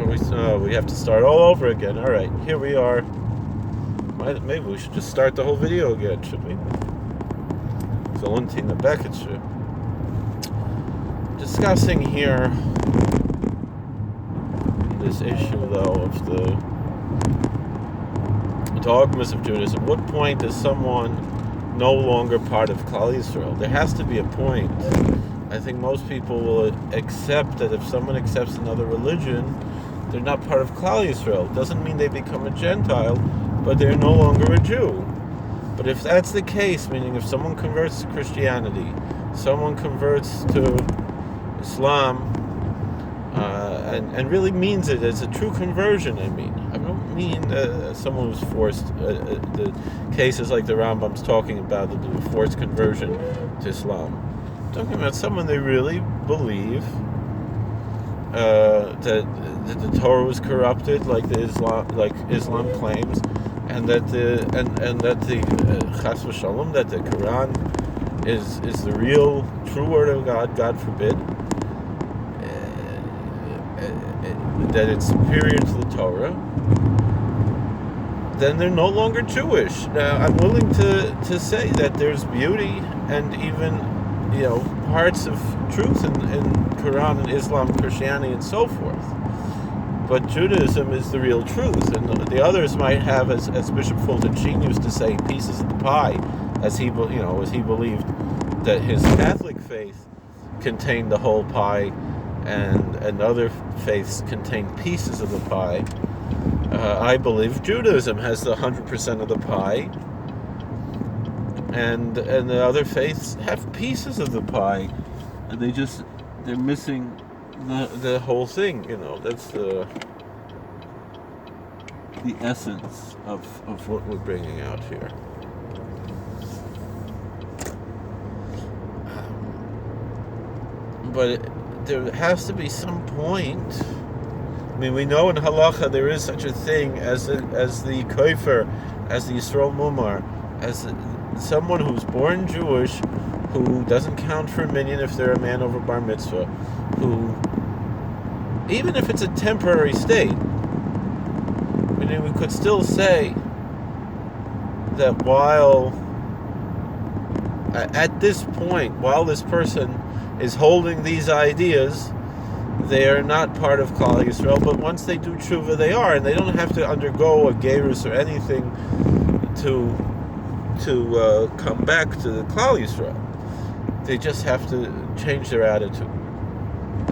we have to start all over again. All right, here we are. Maybe we should just start the whole video again, should we? Valentina Beketcher. Discussing here this issue, though, of the dogmas of Judaism. At what point is someone no longer part of Klal Yisrael? There has to be a point. I think most people will accept that if someone accepts another religion, they're not part of Klal Yisrael. It doesn't mean they become a Gentile, but they're no longer a Jew. But if that's the case, meaning if someone converts to Christianity, someone converts to Islam, and really means it as a true conversion, I don't mean someone who's forced, the cases like the Rambam's talking about, the forced conversion to Islam. I'm talking about someone they really believe that the Torah was corrupted, like Islam claims, and that the Chas v'Shalom, that the Quran is the real true word of God. God forbid that it's superior to the Torah. Then they're no longer Jewish. Now, I'm willing to say that there's beauty and even parts of truth in Quran and Islam, Christianity, and so forth. But Judaism is the real truth, and the others might have, as Bishop Fulton Sheen used to say, pieces of the pie, as he believed that his Catholic faith contained the whole pie, and other faiths contain pieces of the pie. I believe Judaism has the 100% of the pie, and the other faiths have pieces of the pie, and they're missing the whole thing. That's the essence of what we're bringing out here. But there has to be some point. I mean, we know in Halacha there is such a thing as the Kofer, as the Yisrael Mumar, as someone who's born Jewish, who doesn't count for a minyan if they're a man over bar mitzvah, who, even if it's a temporary state, meaning we could still say that while at this point, while this person is holding these ideas, they are not part of Klal Yisrael, but once they do tshuva, they are, and they don't have to undergo a gerus or anything to come back to the Klal Yisrael. They just have to change their attitude,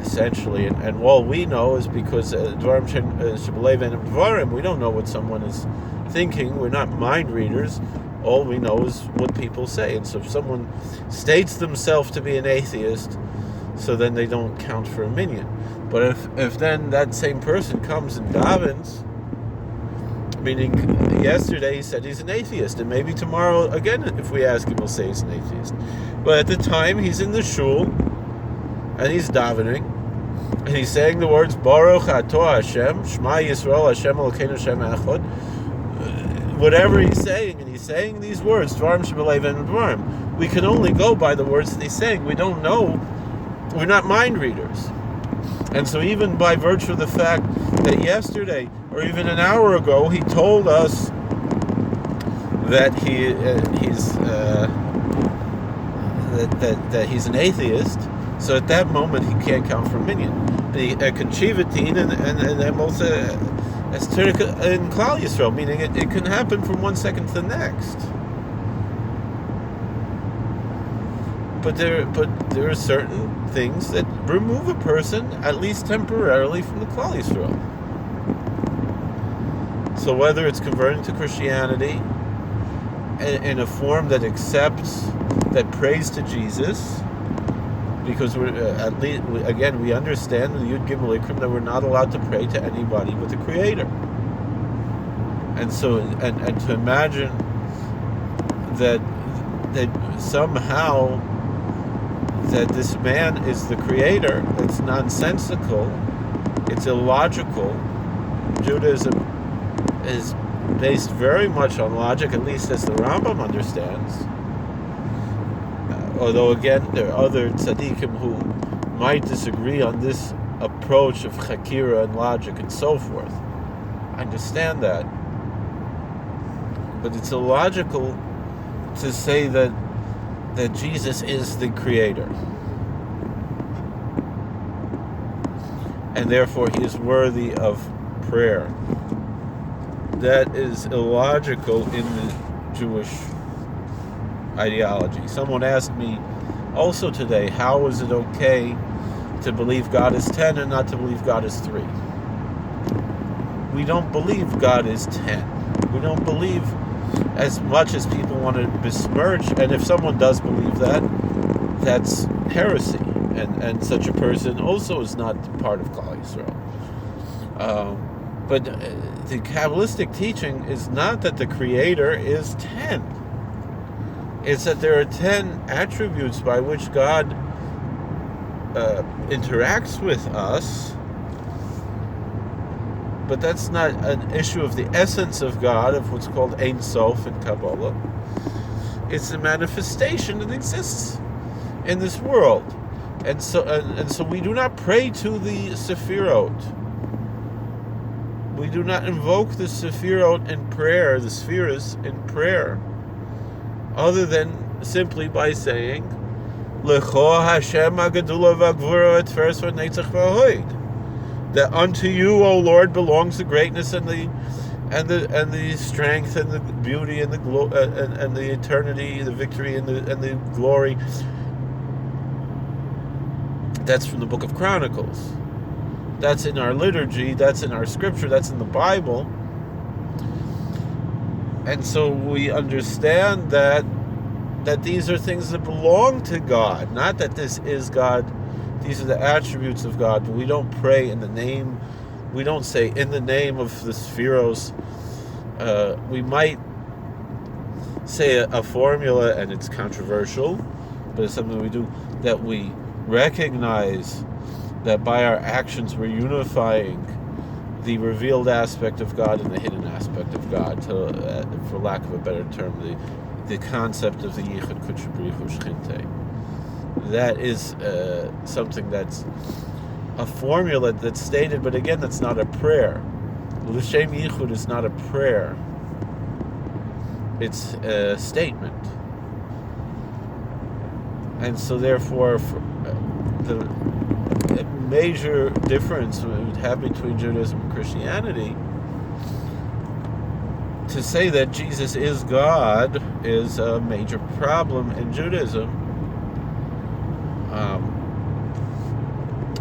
essentially. And all we know is because Dvarim Shebelev Ein Dvarim, we don't know what someone is thinking. We're not mind readers. All we know is what people say. And so if someone states themselves to be an atheist, so then they don't count for a minyan. But if then that same person comes and davens, meaning yesterday he said he's an atheist, and maybe tomorrow again, if we ask him, he'll say he's an atheist. But at the time he's in the shul and he's davening and he's saying the words Baruch Atah Hashem, Shema Yisrael, Hashem Elokeinu Hashem Echad. Whatever he's saying, and he's saying these words, Dvarim Shebelev Ein Dvarim. We can only go by the words that he's saying. We don't know. We're not mind readers. And so even by virtue of the fact that yesterday, or even an hour ago, he told us that he's an atheist, so at that moment he can't count for a minyan. Conchivatin and also as in Klal Yisrael, meaning it can happen from one second to the next. But there are certain things that remove a person, at least temporarily, from the Klal Yisrael. So whether it's converting to Christianity in a form that prays to Jesus, because we're at least we understand in the Yud Gimel Ikrim that we're not allowed to pray to anybody but the Creator. And so and to imagine that somehow that this man is the Creator, it's nonsensical, it's illogical. Judaism is based very much on logic, at least as the Rambam understands. Although again, there are other tzaddikim who might disagree on this approach of chakira and logic and so forth. I understand that. But it's illogical to say that Jesus is the creator. And therefore he is worthy of prayer. That is illogical in the Jewish ideology. Someone asked me also today, how is it okay to believe God is 10 and not to believe God is 3? We don't believe God is 10. We don't believe as much as people want to besmirch, and if someone does believe that, that's heresy, and such a person also is not part of Klal Yisrael. But the Kabbalistic teaching is not that the Creator is 10. It's that there are 10 attributes by which God interacts with us, but that's not an issue of the essence of God, of what's called Ein Sof in Kabbalah. It's a manifestation that exists in this world. And so we do not pray to the Sefirot. We do not invoke the Sefirot in prayer, the spheres in prayer, other than simply by saying, Lecho Hashem HaGedula VaGvura VaTferes VaNetzach VaHoid. That unto you, O Lord, belongs the greatness and the strength and the beauty and the the eternity, the victory and the glory. That's from the Book of Chronicles. That's in our liturgy. That's in our scripture. That's in the Bible. And so we understand that these are things that belong to God, not that this is God. These are the attributes of God, but we don't pray in the name, we don't say in the name of the Spheros. We might say a formula, and it's controversial, but it's something we do, that we recognize that by our actions we're unifying the revealed aspect of God and the hidden aspect of God, for lack of a better term, the concept of the Yichud Kudsha B'Richu Shchinte. That is something that's a formula that's stated, but again, that's not a prayer. L'Shem Yichud is not a prayer. It's a statement. And so therefore, the major difference we would have between Judaism and Christianity, to say that Jesus is God is a major problem in Judaism.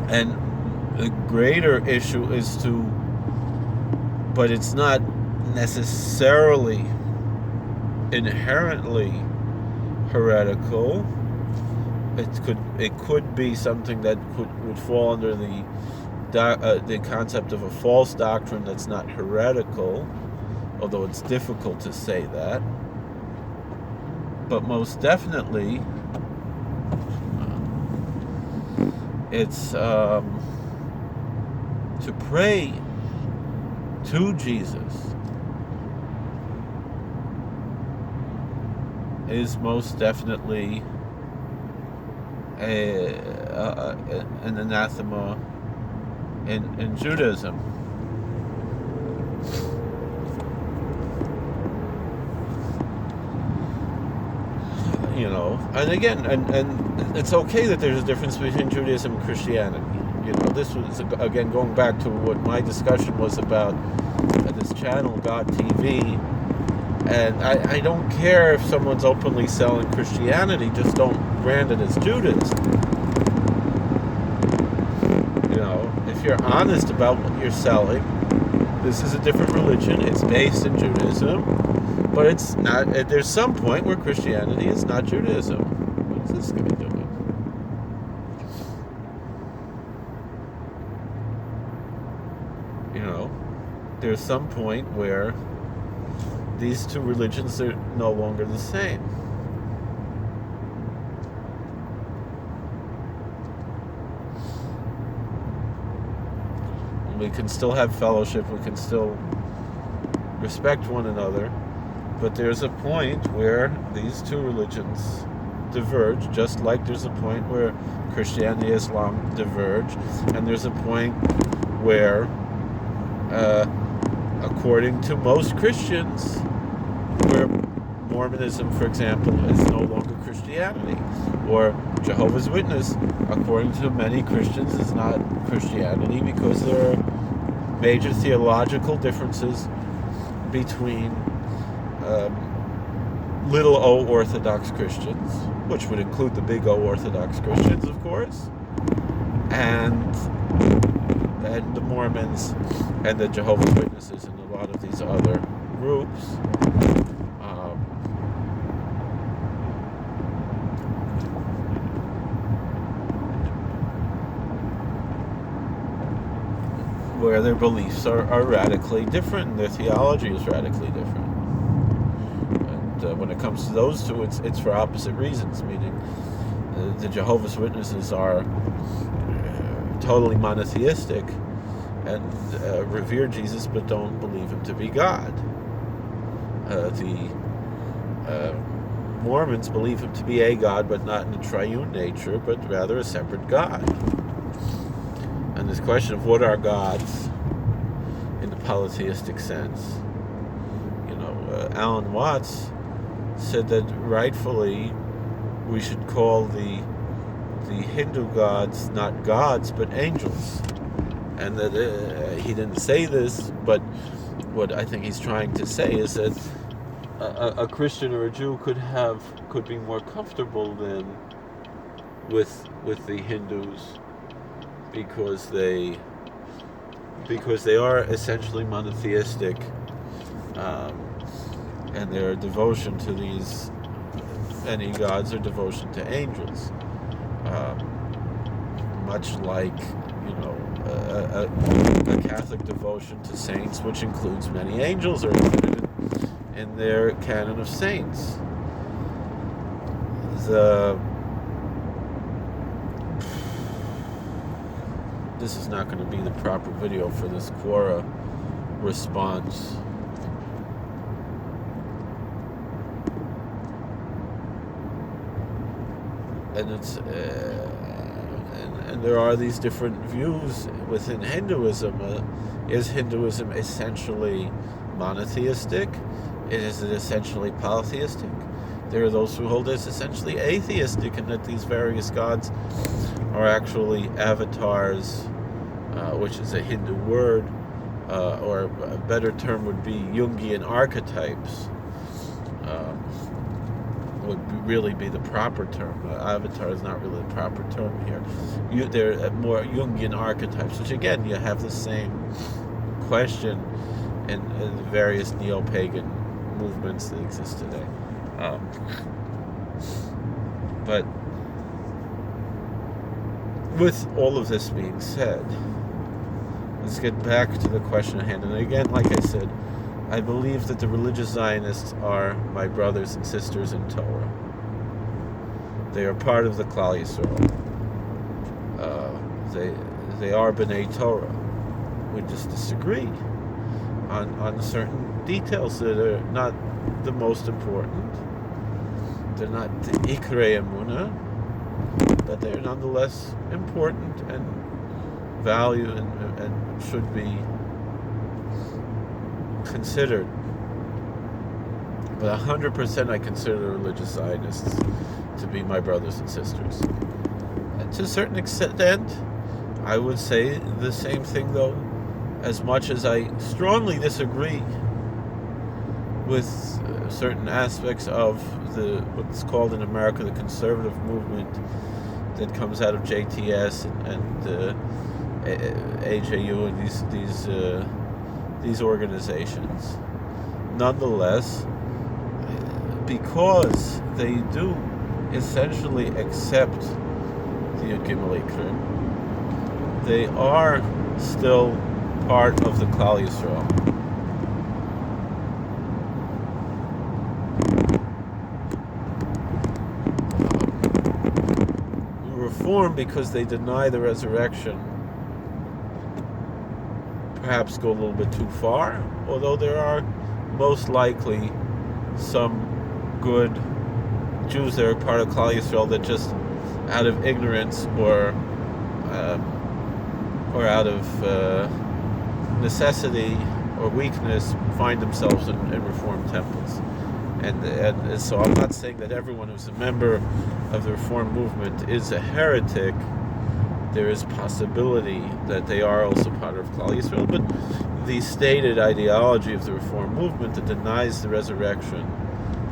And the greater issue is but it's not necessarily inherently heretical. It could be something that would fall under the concept of a false doctrine that's not heretical, although it's difficult to say that. But most definitely, it's to pray to Jesus is most definitely an anathema in Judaism. You know, and again, and it's okay that there's a difference between Judaism and Christianity. You know, this was, again, going back to what my discussion was about this channel, God TV, and I don't care if someone's openly selling Christianity, just don't brand it as Judaism. You know, if you're honest about what you're selling, this is a different religion, it's based in Judaism, but it's not. There's some point where Christianity is not Judaism. What is this guy doing? You know, there's some point where these two religions are no longer the same. We can still have fellowship, we can still respect one another, but there's a point where these two religions diverge, just like there's a point where Christianity and Islam diverge, and there's a point where, according to most Christians, where Mormonism, for example, is no longer Christianity, or Jehovah's Witness, according to many Christians, is not Christianity, because there are major theological differences between little O Orthodox Christians, which would include the big O Orthodox Christians, of course, and the Mormons and the Jehovah's Witnesses and a lot of these other groups. Where their beliefs are radically different, and their theology is radically different. And when it comes to those two, it's for opposite reasons, meaning the Jehovah's Witnesses are totally monotheistic and revere Jesus but don't believe him to be God. The Mormons believe him to be a God, but not in a triune nature, but rather a separate God. And this question of what are gods in the polytheistic sense, Alan Watts said that rightfully we should call the Hindu gods not gods but angels, and that he didn't say this, but what I think he's trying to say is that a Christian or a Jew could be more comfortable than with the Hindus, because they are essentially monotheistic, and their devotion to any gods are devotion to angels, much like a Catholic devotion to saints, which includes many angels, are included in their canon of saints. This is not going to be the proper video for this Quora response. And and there are these different views within Hinduism. Is Hinduism essentially monotheistic? Is it essentially polytheistic? There are those who hold it's essentially atheistic, and that these various gods are actually avatars, which is a Hindu word, or a better term would be Jungian archetypes, would really be the proper term. Avatar is not really the proper term here. They're more Jungian archetypes, which again, you have the same question in the various neo-pagan movements that exist today. But with all of this being said, let's get back to the question at hand. And again, like I said, I believe that the religious Zionists are my brothers and sisters in Torah. They are part of the Klal Yisrael. They are B'nai Torah. We just disagree on certain details that are not the most important. They're not the Ikrei Emunah, but they're nonetheless important and valued and should be considered. But 100% I consider the religious Zionists to be my brothers and sisters. And to a certain extent, I would say the same thing, though, as much as I strongly disagree with certain aspects of what's called in America the conservative movement that comes out of JTS and AJU and these organizations. Nonetheless, because they do essentially accept the Yud Gimel Ikrim, they are still part of the Klal Yisrael. Reform, because they deny the resurrection, perhaps go a little bit too far, although there are most likely some good Jews that are part of Klal Yisrael that just out of ignorance or out of necessity or weakness find themselves in Reform temples. And so I'm not saying that everyone who's a member of the Reform movement is a heretic. There is possibility that they are also part of Klal Yisrael, but the stated ideology of the Reform movement that denies the resurrection,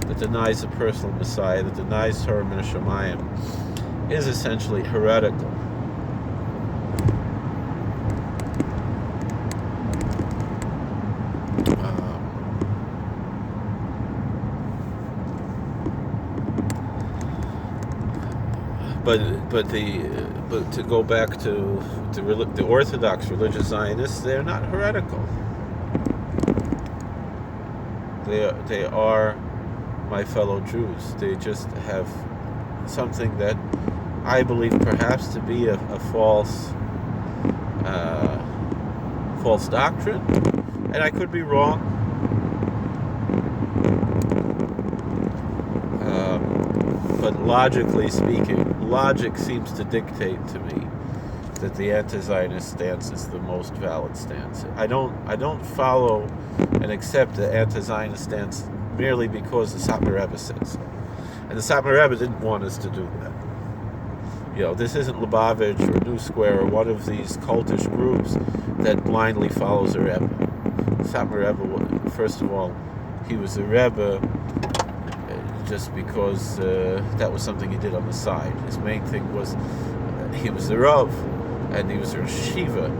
that denies a personal Messiah, that denies Torah min Hashamayim, is essentially heretical. But to go back to the Orthodox religious Zionists, they're not heretical. They are my fellow Jews. They just have something that I believe perhaps to be a false doctrine, and I could be wrong. But logically speaking, logic seems to dictate to me that the anti-Zionist stance is the most valid stance. I don't follow and accept the anti-Zionist stance merely because the Satmar Rebbe said so. And the Satmar Rebbe didn't want us to do that. You know, this isn't Lubavitch or New Square or one of these cultish groups that blindly follows a Rebbe. Satmar Rebbe, first of all, he was a Rebbe just because that was something he did on the side. His main thing was he was the Rav, and he was a Shiva.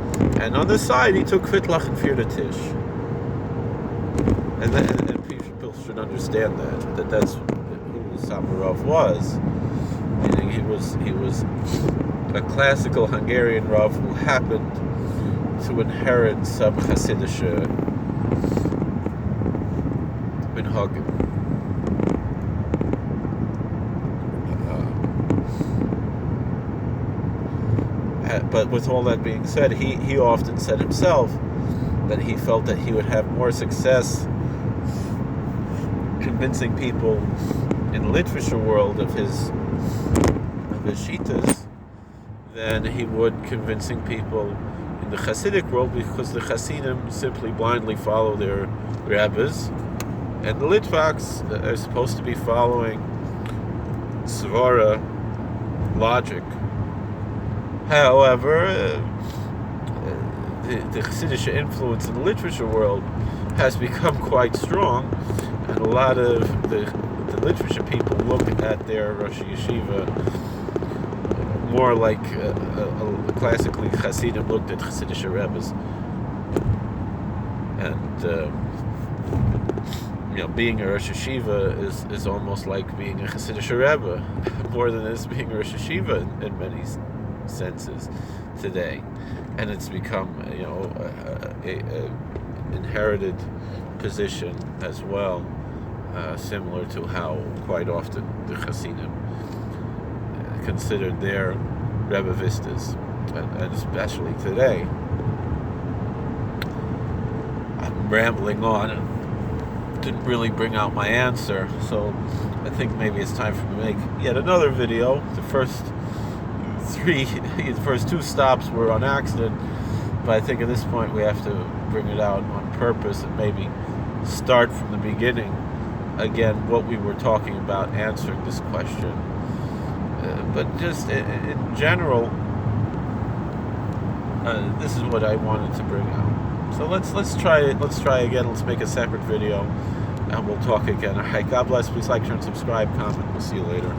And on the side, he took Kvitlach and Firda Tish. And people should understand that's who Satmar Rav was. Meaning he was a classical Hungarian Rav who happened to inherit some Hasidische minhagim. But with all that being said, he often said himself that he felt that he would have more success convincing people in the literature world of his shitas than he would convincing people in the Hasidic world, because the Hasidim simply blindly follow their rabbis, and the Litvaks are supposed to be following Svara logic. However, the Hasidic influence in the literature world has become quite strong, and a lot of the literature people look at their Rosh Yeshiva more like classically Hasidim looked at Hasidic Rebbes. And being a Rosh Yeshiva is almost like being a Hasidic Rebbe, more than it is being a Rosh Yeshiva in many senses today. And it's become a inherited position as well, similar to how quite often the Hasidim considered their Rebbe Vistas, and especially today. I'm rambling on and didn't really bring out my answer, so I think maybe it's time for me to make yet another video. The first two stops were on accident, but I think at this point we have to bring it out on purpose and maybe start from the beginning again, what we were talking about answering this question. But just in general, this is what I wanted to bring out. So let's try again. Let's make a separate video, and we'll talk again. All right, God bless. Please like, share, and subscribe. Comment. We'll see you later.